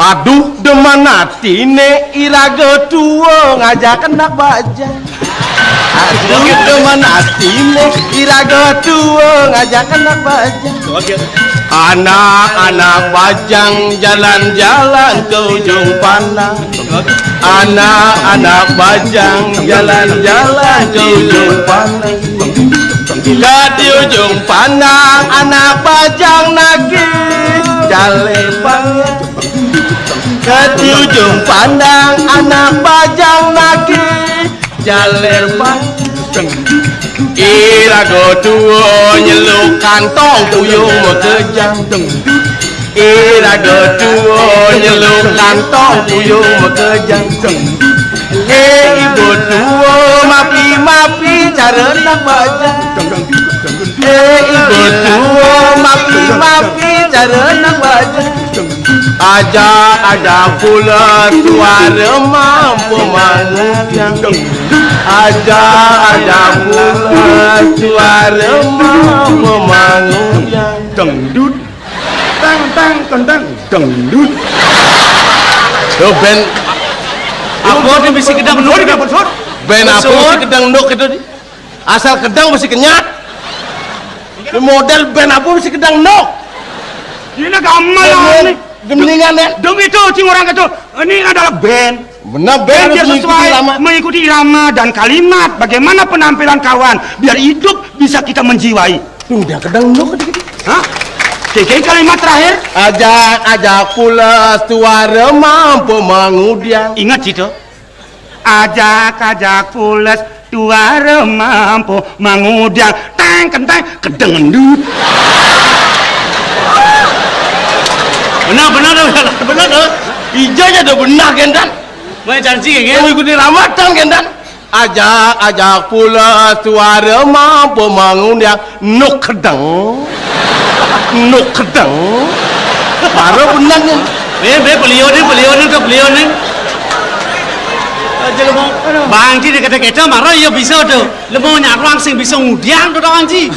Aduh demen atine iraga tua ngajak anak bajang. Aduh demen atine iraga tua ngajak anak bajang. Anak-anak bajang jalan-jalan ke ujung pandang. Anak-anak bajang jalan-jalan ke ujung pandang. Di ujung pandang anak bajang nagih jalepan. Di ujung pandang anak bajang nagih jalepan. Irago tuo nyeluk kantong puyung mekejang. Irago tuo nyeluk kantong puyung mekejang. Ibu tuo mapi-mapi cara nak bajang. Ibu tuo mapi-mapi cara nak bajang. Ada pula suara mampu mengundang. Ada pula suara mampu mengundang. Dangdut, tang, dangdut. Tuh band Apa dia mesti kedang nuk dia bosor? band apa sih kedang nuk itu di? Asal kedang mesti kenyat. Ini model band apa mesti kedang nuk? Ini gamal nih. Gemelingan ya? Demi itu cing orang itu. Ini adalah band. Benar Band band biar sesuai mengikuti irama dan kalimat. Bagaimana penampilan kawan biar hidup bisa kita menjiwai. Udah kedang nuk dikit. Hah? Kayak kalimat terakhir. Ajak pula suara mampu mengudian. Ingat itu. Ajak pulas suara mampu mengudang. Tang kentang kedendut. Benar dah. Ijazah dah benar kendan. Mana janji kan? Mengikuti ramatan kendan. Ajak pula suara mampu mengundang nuk kedang. Nuk kedang. Baru benar ni. Beliau ni. Jadi mau bang ji dia kata kita marah ya bisa tu. Lemau nyak orang sing bisa ngudian tu orang ji.